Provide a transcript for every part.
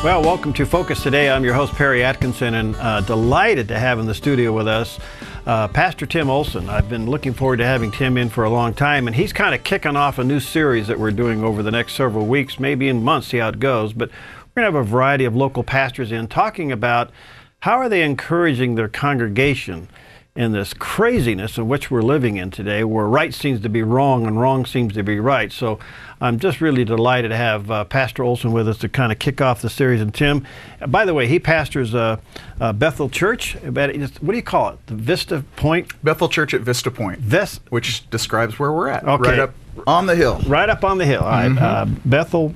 Well, welcome to Focus Today. I'm your host, Perry Atkinson, and delighted to have in the studio with us Pastor Tim Olson. I've been looking forward to having Tim in for a long time, and he's kind of kicking off a new series that we're doing over the next several weeks, maybe in months, see how it goes. But we're going to have a variety of local pastors in talking about how are they encouraging their congregation in this craziness in which we're living in today, where right seems to be wrong and wrong seems to be right. So I'm just really delighted to have Pastor Olson with us to kind of kick off the series. And Tim, by the way, he pastors Bethel Church. What do you call it? The Vista Point? Bethel Church at Vista Point, which describes where we're at, okay. Right up on the hill. Right up on the hill. Mm-hmm. All right.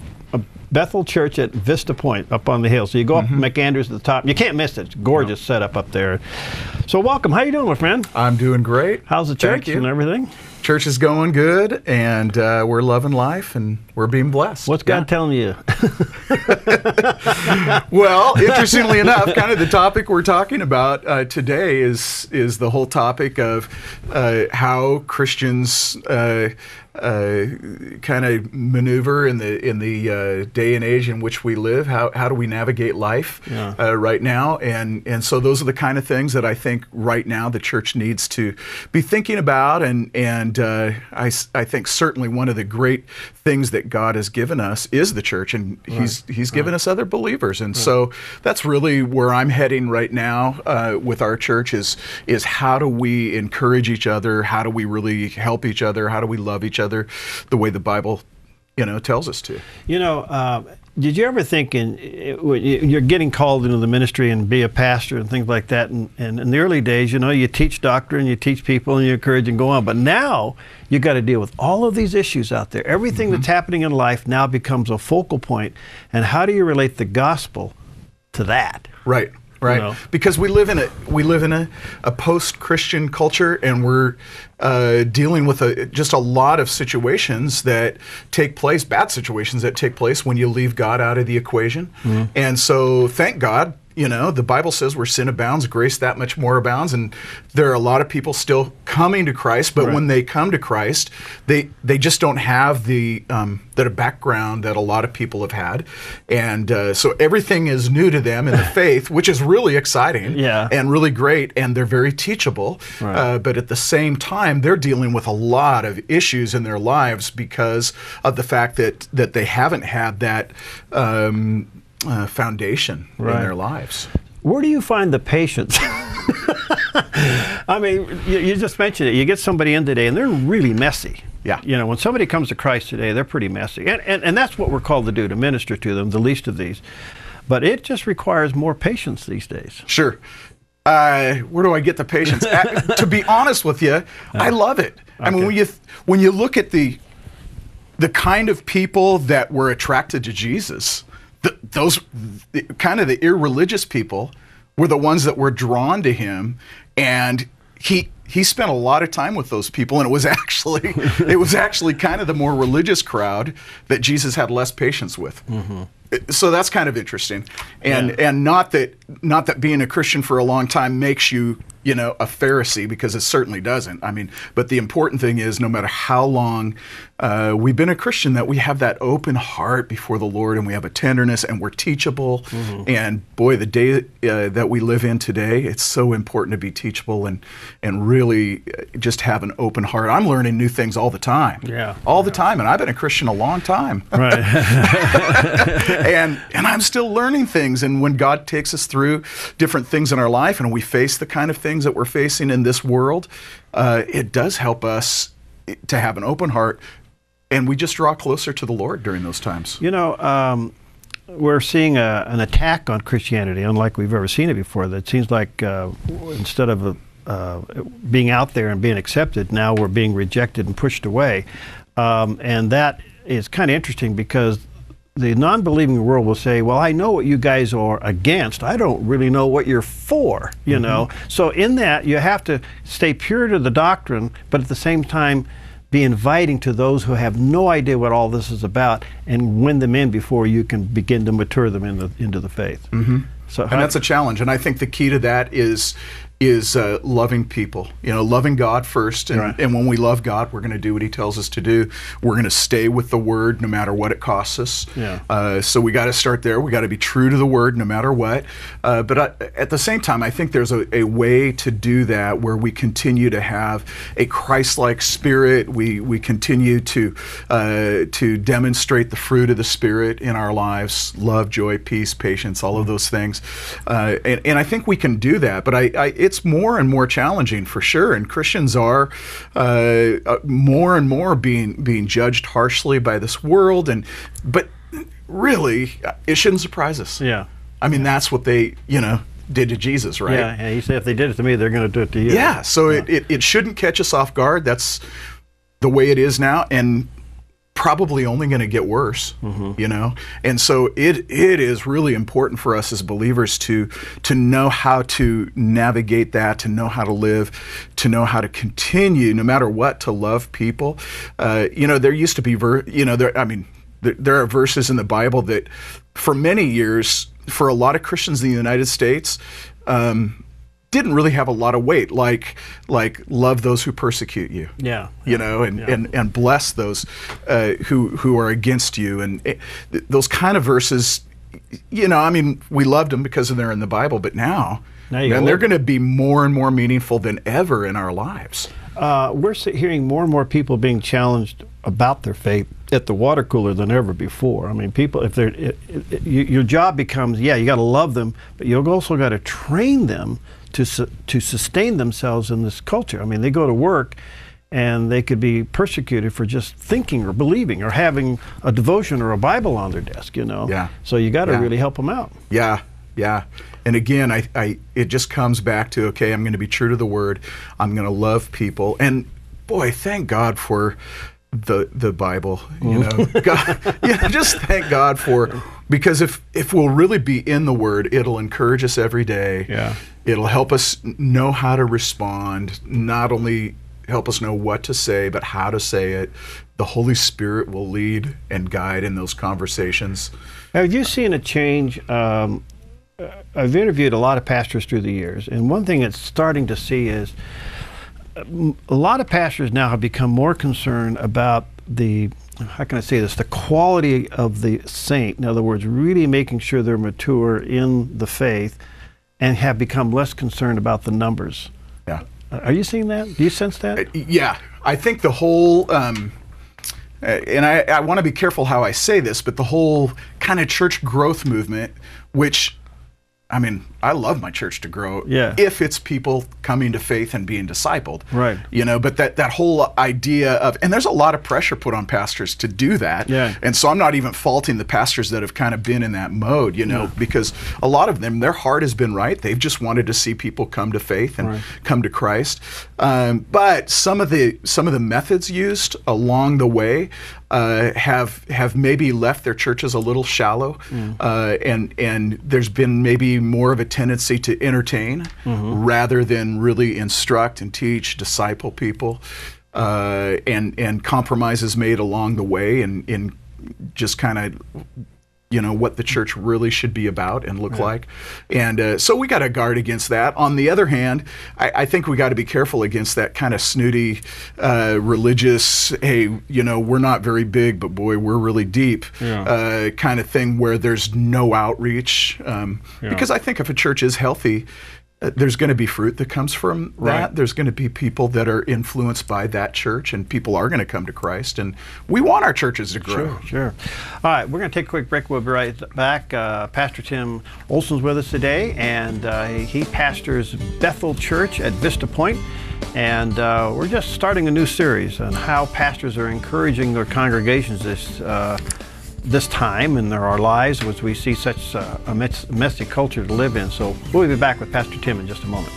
Bethel Church at Vista Point, up on the hill. So you go up McAndrews at the top. You can't miss it. It's gorgeous setup up there. So welcome. How you doing, my friend? I'm doing great. How's the church and everything? Church is going good, and we're loving life, and we're being blessed. What's God telling you? Well, interestingly enough, kind of the topic we're talking about today is the whole topic of how Christians kind of maneuver in the day and age in which we live. How do we navigate life right now? And so those are the kind of things that I think right now the church needs to be thinking about. And I think certainly one of the great things that God has given us is the church, and He's given us other believers. And so that's really where I'm heading right now with our church is how do we encourage each other? How do we really help each other? How do we love each other the way the Bible, tells us to? Did you ever think you're getting called into the ministry and be a pastor and things like that, and in the early days, you teach doctrine, you teach people, and you encourage and go on, but now you got to deal with all of these issues out there. Everything that's happening in life now becomes a focal point, and how do you relate the gospel to that? Right. Because we live in a post-Christian culture, and we're dealing with just a lot of situations that take place, bad situations that take place when you leave God out of the equation. And so, thank God, the Bible says where sin abounds, grace that much more abounds, and there are a lot of people still coming to Christ, but when they come to Christ, they just don't have the background that a lot of people have had, and so everything is new to them in the faith, which is really exciting and really great, and they're very teachable, but at the same time, they're dealing with a lot of issues in their lives because of the fact that they haven't had that foundation in their lives. Where do you find the patience? I mean, you just mentioned it. You get somebody in today, and they're really messy. Yeah. When somebody comes to Christ today, they're pretty messy. And that's what we're called to do, to minister to them, the least of these. But it just requires more patience these days. Sure. Where do I get the patience? To be honest with you, I love it. Okay. I mean, when you look at the kind of people that were attracted to Jesus, those kind of the irreligious people were the ones that were drawn to him, and he spent a lot of time with those people, and it was actually kind of the more religious crowd that Jesus had less patience with. So that's kind of interesting, and not that being a Christian for a long time makes you a Pharisee, because it certainly doesn't. I mean, but the important thing is, no matter how long we've been a Christian, that we have that open heart before the Lord, and we have a tenderness, and we're teachable. And boy, the day that we live in today, it's so important to be teachable and really just have an open heart. I'm learning new things all the time. All the time, and I've been a Christian a long time. Right. and I'm still learning things. And when God takes us through different things in our life, and we face the kind of things that we're facing in this world, it does help us to have an open heart, and we just draw closer to the Lord during those times. We're seeing an attack on Christianity unlike we've ever seen it before. That seems like instead of being out there and being accepted, now we're being rejected and pushed away. And that is kind of interesting, because the non-believing world will say, well, I know what you guys are against. I don't really know what you're for, know. So in that, you have to stay pure to the doctrine, but at the same time, be inviting to those who have no idea what all this is about, and win them in before you can begin to mature them into the faith. So, and that's a challenge. And I think the key to that is is loving people, loving God first. And, Right. and when we love God, we're going to do what he tells us to do. We're going to stay with the word no matter what it costs us. Yeah. So we got to start there. We got to be true to the word no matter what. But at the same time, I think there's a way to do that where we continue to have a Christ-like spirit. We continue to demonstrate the fruit of the Spirit in our lives: love, joy, peace, patience, all of those things. And I think we can do that. But it's more and more challenging for sure, and Christians are more and more being judged harshly by this world. But really, it shouldn't surprise us. Yeah. I mean, that's what they did to Jesus, right? Yeah. He said if they did it to me, they're going to do it to you. Yeah. So it shouldn't catch us off guard. That's the way it is now, and probably only going to get worse, and so it is really important for us as believers to know how to navigate that, to know how to live, to know how to continue no matter what to love people. There used to be there are verses in the Bible that for many years for a lot of Christians in the United States didn't really have a lot of weight, like love those who persecute you. Yeah. And bless those who are against you, and those kind of verses. We loved them because they're in the Bible, but now they're going to be more and more meaningful than ever in our lives. We're hearing more and more people being challenged about their faith at the water cooler than ever before. I mean, people, if they're, your job becomes, you got to love them, but you've also got to train them to sustain themselves in this culture. I mean, they go to work and they could be persecuted for just thinking or believing or having a devotion or a Bible on their desk, Yeah. So you got to really help them out. Yeah. And again, it just comes back to, okay, I'm going to be true to the word. I'm going to love people. And boy, thank God for the Bible, God, just thank God because if we'll really be in the word, it'll encourage us every day. Yeah. It'll help us know how to respond, not only help us know what to say, but how to say it. The Holy Spirit will lead and guide in those conversations. Have you seen a change? I've interviewed a lot of pastors through the years, and one thing it's starting to see is a lot of pastors now have become more concerned about the quality of the saint. In other words, really making sure they're mature in the faith, and have become less concerned about the numbers. Yeah. Are you seeing that? Do you sense that? Yeah. I think the whole, and I want to be careful how I say this, but the whole kind of church growth movement, which, I love my church to grow if it's people coming to faith and being discipled. Right. But that whole idea of, and there's a lot of pressure put on pastors to do that. Yeah. And so I'm not even faulting the pastors that have kind of been in that mode, because a lot of them, their heart has been right. They've just wanted to see people come to faith and come to Christ. But some of the methods used along the way have maybe left their churches a little shallow, and there's been maybe more of a tendency to entertain rather than really instruct and teach, disciple people, and compromises made along the way, and in just kind of what the church really should be about and look like. And so we got to guard against that. On the other hand, I think we got to be careful against that kind of snooty, religious, hey, we're not very big, but boy, we're really deep kind of thing where there's no outreach. Because I think if a church is healthy, there's going to be fruit that comes from that. There's going to be people that are influenced by that church, and people are going to come to Christ, and we want our churches to grow. Sure. All right, we're going to take a quick break. We'll be right back. Pastor Tim Olson's with us today, and he pastors Bethel Church at Vista Point, and we're just starting a new series on how pastors are encouraging their congregations this time in our lives as we see such a messy culture to live in. So we'll be back with Pastor Tim in just a moment.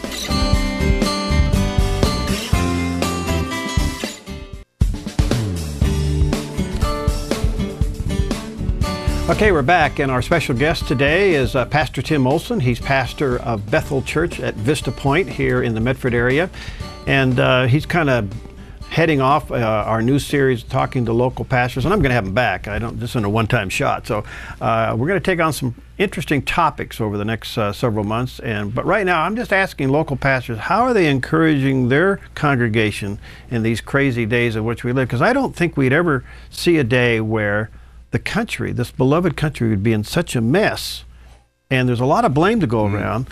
Okay, we're back, and our special guest today is Pastor Tim Olson. He's pastor of Bethel Church at Vista Point here in the Medford area, and he's kind of heading off our new series, talking to local pastors, and I'm going to have him back. This isn't a one-time shot. So we're going to take on some interesting topics over the next several months. But right now, I'm just asking local pastors, how are they encouraging their congregation in these crazy days in which we live? Because I don't think we'd ever see a day where the country, this beloved country, would be in such a mess. And there's a lot of blame to go around.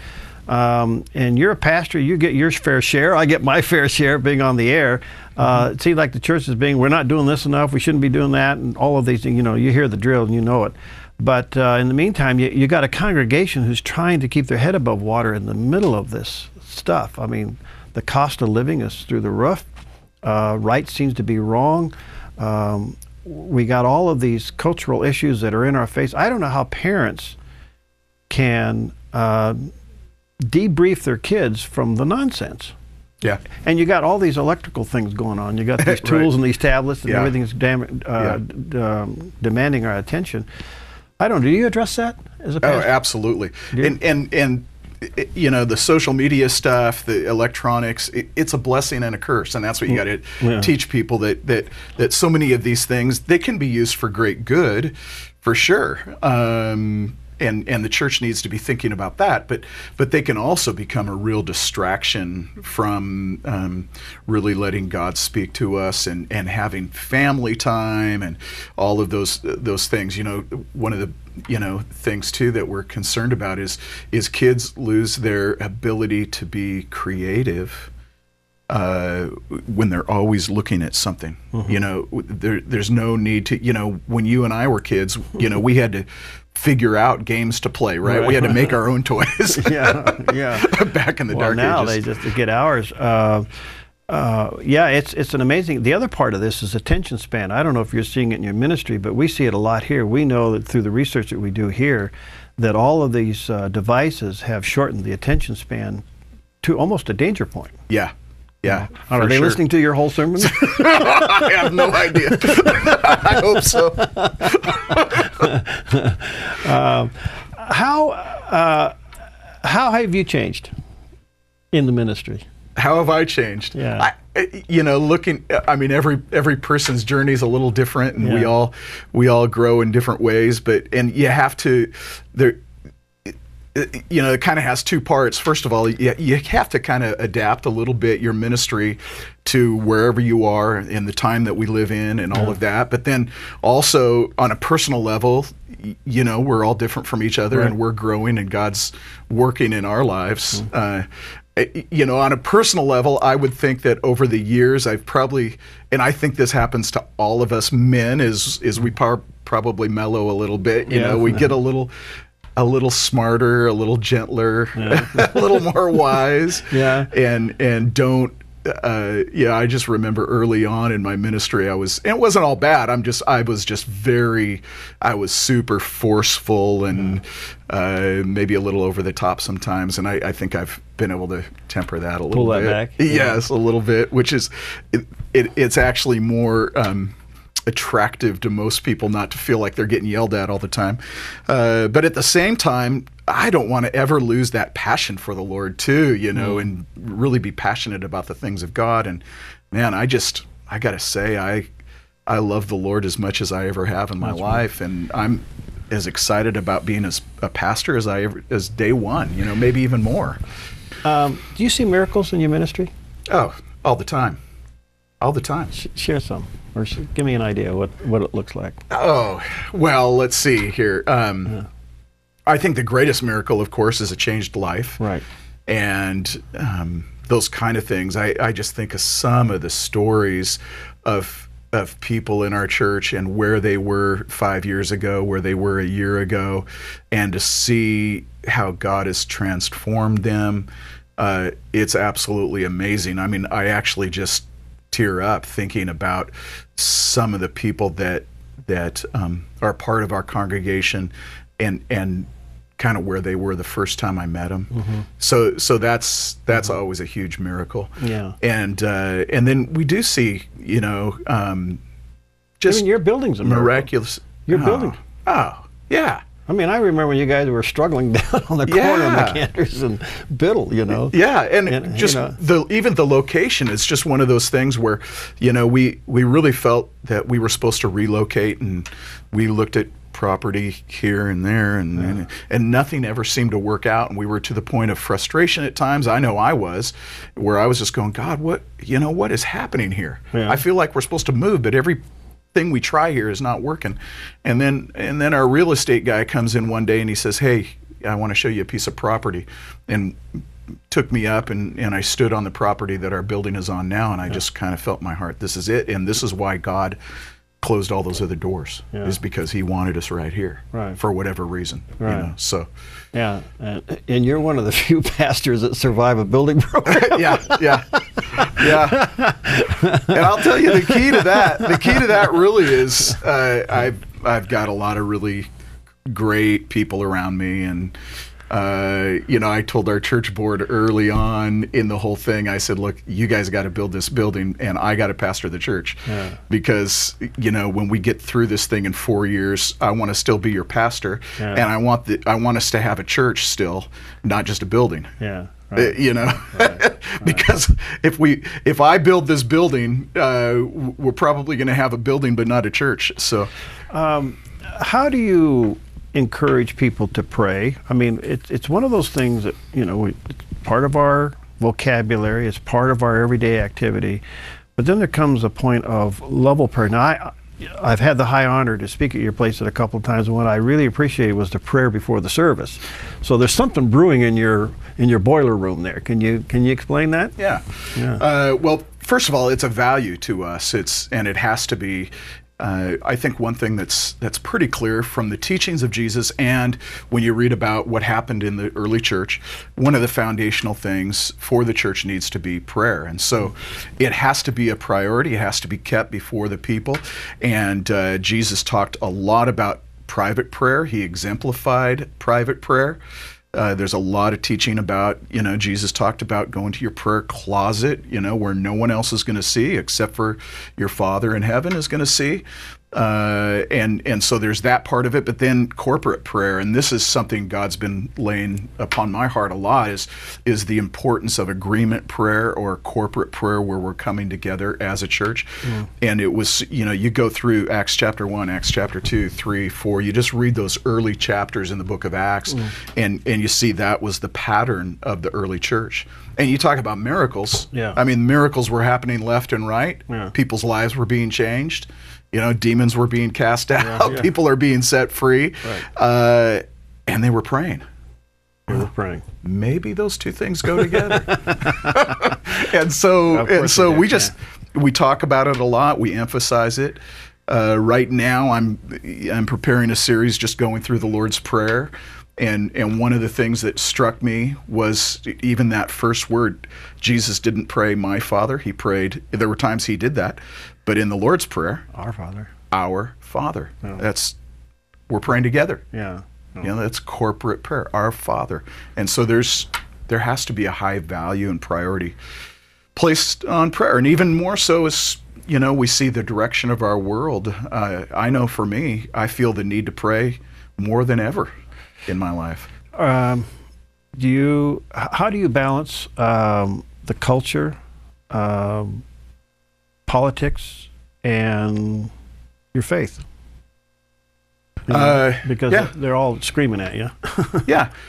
And you're a pastor, you get your fair share. I get my fair share being on the air. It seems like the church is being, we're not doing this enough, we shouldn't be doing that, and all of these things, you hear the drill and you know it. But in the meantime, you got a congregation who's trying to keep their head above water in the middle of this stuff. I mean, the cost of living is through the roof. Right seems to be wrong. We got all of these cultural issues that are in our face. I don't know how parents can debrief their kids from the nonsense. Yeah. And you got all these electrical things going on. You got these tools and these tablets and everything's demanding our attention. I don't know. Do you address that as a pastor? Oh, absolutely. And the social media stuff, the electronics, it's a blessing and a curse, and that's what you got to teach people, that so many of these things, they can be used for great good, for sure. And the church needs to be thinking about that, but they can also become a real distraction from really letting God speak to us and having family time and all of those things. One of the things too that we're concerned about is kids lose their ability to be creative when they're always looking at something. There's no need to, when you and I were kids, we had to figure out games to play, right? We had to make our own toys. Back in the dark now ages. They just get ours. It's an amazing. The other part of this is attention span. I don't know if you're seeing it in your ministry, but we see it a lot here. We know that through the research that we do here, that all of these devices have shortened the attention span to almost a danger point. Yeah. Are they listening to your whole sermon? I have no idea. I hope so. How have you changed in the ministry? How have I changed? Yeah. Every person's journey is a little different, and we all grow in different ways. And you have to it kind of has two parts. First of all, you have to kind of adapt a little bit your ministry to wherever you are in the time that we live in and all of that. But then also on a personal level, we're all different from each other, and we're growing, and God's working in our lives. On a personal level, I would think that over the years, I've probably, and I think this happens to all of us men, is we probably mellow a little bit. We get a little smarter, a little gentler, a little more wise, and don't. I just remember early on in my ministry, it wasn't all bad. I was super forceful and maybe a little over the top sometimes, and I think I've been able to temper that a little bit. Pull that back? Yes, a little bit, which is, it's actually more attractive to most people not to feel like they're getting yelled at all the time. But at the same time, I don't want to ever lose that passion for the Lord too, and really be passionate about the things of God. And man, I got to say, I love the Lord as much as I ever have in my life. And I'm as excited about being a pastor as day one, maybe even more. Do you see miracles in your ministry? Oh, all the time. All the time. Share some, or give me an idea what it looks like. Oh, well, let's see here. I think the greatest miracle, of course, is a changed life. Right. And those kind of things. I just think of some of the stories of people in our church and where they were 5 years ago, where they were a year ago, and to see how God has transformed them. It's absolutely amazing. I mean, I actually just tear up thinking about some of the people that are part of our congregation and kind of where they were the first time I met them. So that's always a huge miracle. Yeah. And then we do see, just your building's a miracle. Miraculous. Your building. Oh, yeah. I mean, I remember when you guys were struggling down on the corner of McAndrews and Biddle, Yeah, and just even the location is just one of those things where, we really felt that we were supposed to relocate, and we looked at property here and there, and nothing ever seemed to work out. And we were to the point of frustration at times. I know I was, where I was just going, God, what is happening here? Yeah. I feel like we're supposed to move, but everything we try here is not working. And then our real estate guy comes in one day and he says, hey, I want to show you a piece of property, and took me up, and I stood on the property that our building is on now, and I just kind of felt in my heart, this is it, and this is why God closed all those other doors, is because he wanted us right here, for whatever reason. So. Yeah, and you're one of the few pastors that survive a building program. Yeah. And I'll tell you, the key to that really is I've got a lot of really great people around me, and I told our church board early on in the whole thing, I said, look, you guys got to build this building, and I got to pastor the church. Because, when we get through this thing in 4 years, I want to still be your pastor, and I want us to have a church still, not just a building. Because if I build this building, we're probably going to have a building but not a church. So how do you encourage people to pray? I mean, it's one of those things that, it's part of our vocabulary, it's part of our everyday activity, but then there comes a point of level prayer. Now, I've had the high honor to speak at your place a couple of times, and what I really appreciated was the prayer before the service. So there's something brewing in your boiler room there. Can you explain that? Yeah. Well, first of all, it's a value to us. And it has to be. I think one thing that's pretty clear from the teachings of Jesus, and when you read about what happened in the early church, one of the foundational things for the church needs to be prayer. And so it has to be a priority. It has to be kept before the people. And Jesus talked a lot about private prayer. He exemplified private prayer. There's a lot of teaching about, Jesus talked about going to your prayer closet, where no one else is going to see except for your Father in heaven is going to see. And so there's that part of it, but then corporate prayer, and this is something God's been laying upon my heart a lot, is the importance of agreement prayer or corporate prayer where we're coming together as a church. And it was, you go through Acts chapter 1, Acts chapter 2, 3, 4, you just read those early chapters in the book of Acts, and you see that was the pattern of the early church. And you talk about miracles. I mean, miracles were happening left and right. People's lives were being changed. Demons were being cast out. People are being set free. And they were praying. Maybe those two things go together. and so we talk about it a lot. We emphasize it. Right now, I'm preparing a series just going through the Lord's Prayer. And one of the things that struck me was even that first word. Jesus didn't pray, my Father. He prayed. There were times he did that. But in the Lord's Prayer, our Father. Our Father. We're praying together. That's corporate prayer, our Father. And so there has to be a high value and priority placed on prayer. And even more so as, we see the direction of our world. I know for me, I feel the need to pray more than ever in my life. How do you balance the culture, politics, and your faith? Because they're all screaming at you.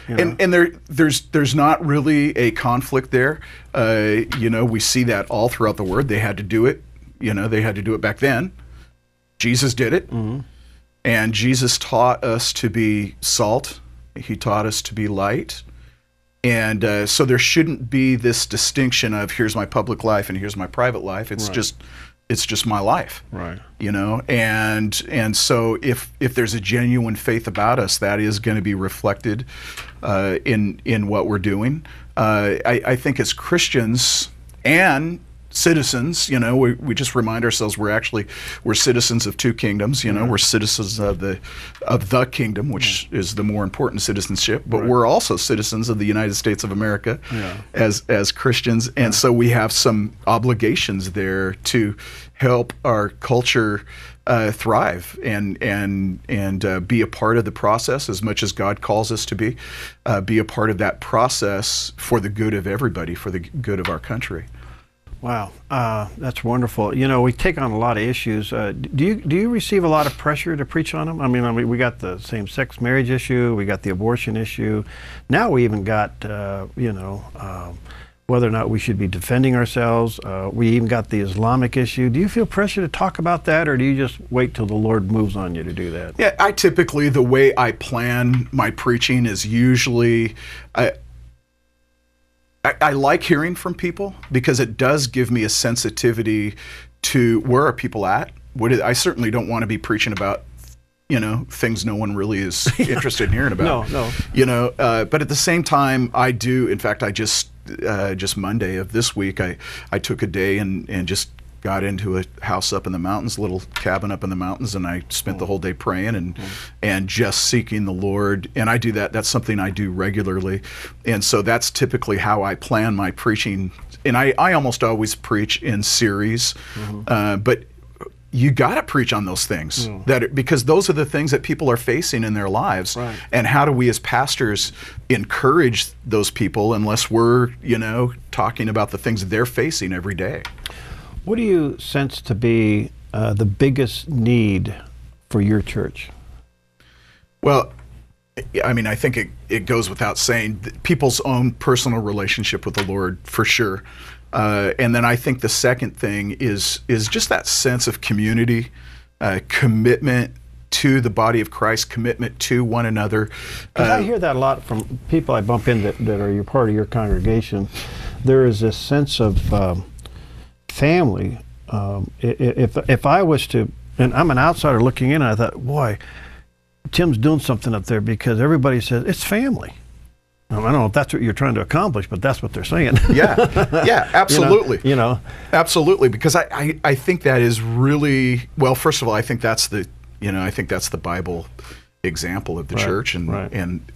And there's not really a conflict there. We see that all throughout the Word. They had to do it. They had to do it back then. Jesus did it. And Jesus taught us to be salt. He taught us to be light. And so there shouldn't be this distinction of here's my public life and here's my private life. It's just my life. And so if there's a genuine faith about us, that is going to be reflected in what we're doing. I think as Christians and citizens, we just remind ourselves we're citizens of two kingdoms. We're citizens of the kingdom, which is the more important citizenship. But we're also citizens of the United States of America as Christians, and so we have some obligations there to help our culture thrive and be a part of the process as much as God calls us to be a part of that process for the good of everybody, for the good of our country. Wow, that's wonderful. You know, we take on a lot of issues. Do you receive a lot of pressure to preach on them? I mean, we got the same-sex marriage issue, we got the abortion issue. Now we even got, whether or not we should be defending ourselves. We even got the Islamic issue. Do you feel pressure to talk about that, or do you just wait till the Lord moves on you to do that? Yeah, I typically, the way I plan my preaching is usually, I like hearing from people because it does give me a sensitivity to where are people at. I certainly don't want to be preaching about, things no one really is interested in hearing about. No. But at the same time, I do. In fact, I just Monday of this week, I took a day and just got into a house up in the mountains, a little cabin up in the mountains, and I spent the whole day praying and just seeking the Lord. And I do that. That's something I do regularly. And so that's typically how I plan my preaching. And I almost always preach in series, but you got to preach on those things because those are the things that people are facing in their lives. Right. And how do we as pastors encourage those people unless we're, talking about the things they're facing every day? What do you sense to be the biggest need for your church? Well, I mean, I think it goes without saying, people's own personal relationship with the Lord, for sure. And then I think the second thing is just that sense of community, commitment to the body of Christ, commitment to one another. I hear that a lot from people I bump in that are part of your congregation. There is this sense of family. If I was to, and I'm an outsider looking in, I thought, boy, Tim's doing something up there because everybody says it's family. I don't know if that's what you're trying to accomplish, but that's what they're saying. Yeah, absolutely. Absolutely, because I think that is really, well, first of all, I think that's the Bible example of the church, and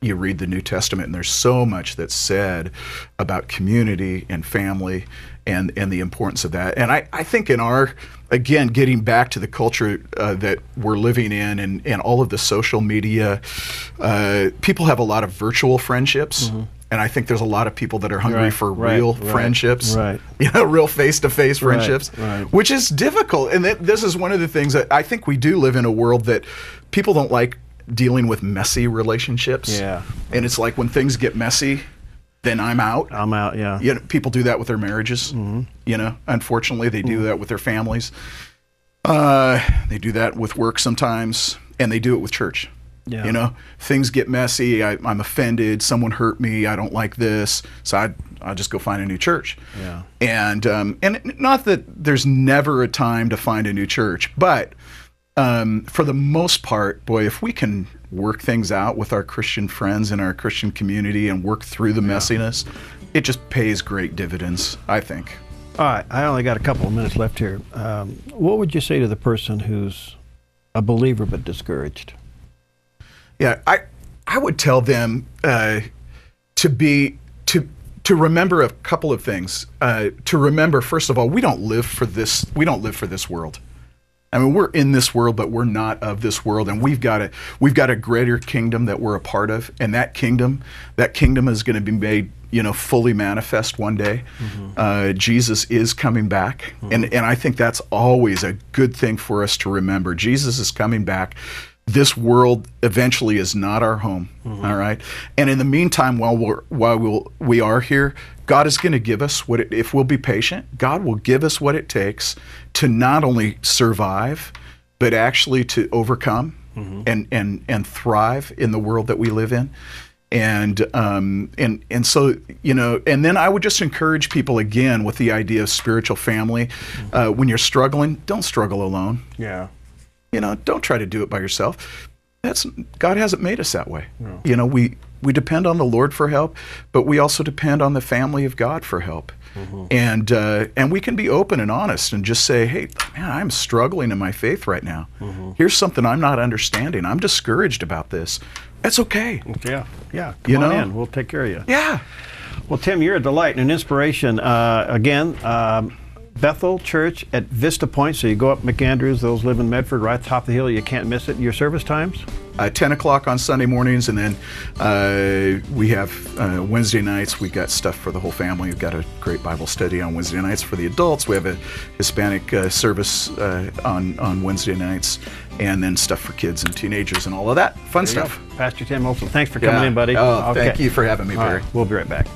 you read the New Testament, and there's so much that's said about community and family and the importance of that. And I think in our, again, getting back to the culture that we're living in and all of the social media, people have a lot of virtual friendships. And I think there's a lot of people that are hungry for real friendships, real face-to-face friendships, which is difficult. And this is one of the things that I think we do live in a world that people don't like dealing with messy relationships. Yeah. And it's like when things get messy, then I'm out. Yeah. People do that with their marriages. Unfortunately, they do that with their families. They do that with work sometimes, and they do it with church. Yeah. Things get messy. I'm offended. Someone hurt me. I don't like this. So I'll just go find a new church. Yeah. And not that there's never a time to find a new church, but for the most part, boy, if we can work things out with our Christian friends and our Christian community and work through the messiness, it just pays great dividends, I think. All right, I only got a couple of minutes left here. What would you say to the person who's a believer but discouraged? Yeah, I would tell them to remember a couple of things. To remember, first of all, we don't live for this world. I mean, we're in this world, but we're not of this world, and we've got a greater kingdom that we're a part of, and that kingdom is going to be made, fully manifest one day. Jesus is coming back, and I think that's always a good thing for us to remember. Jesus is coming back. This world eventually is not our home. All right, and in the meantime, while we are here, God is going to give us if we'll be patient, God will give us what it takes to not only survive, but actually to overcome and thrive in the world that we live in. And so, and then I would just encourage people again with the idea of spiritual family. When you're struggling, don't struggle alone. Yeah. Don't try to do it by yourself. God hasn't made us that way. No. We depend on the Lord for help, but we also depend on the family of God for help. And we can be open and honest and just say, hey, man, I'm struggling in my faith right now. Here's something I'm not understanding. I'm discouraged about this. That's okay. Yeah. Come on in. We'll take care of you. Yeah. Well, Tim, you're a delight and an inspiration. Again, Bethel Church at Vista Point. So you go up McAndrews, those live in Medford, right top of the hill. You can't miss it. Your service times? 10 o'clock on Sunday mornings, and then we have Wednesday nights. We've got stuff for the whole family. We've got a great Bible study on Wednesday nights for the adults. We have a Hispanic service on Wednesday nights, and then stuff for kids and teenagers and all of that fun stuff. Pastor Tim Olson, thanks for coming in, buddy. Oh, thank you for having me, Barry. We'll be right back.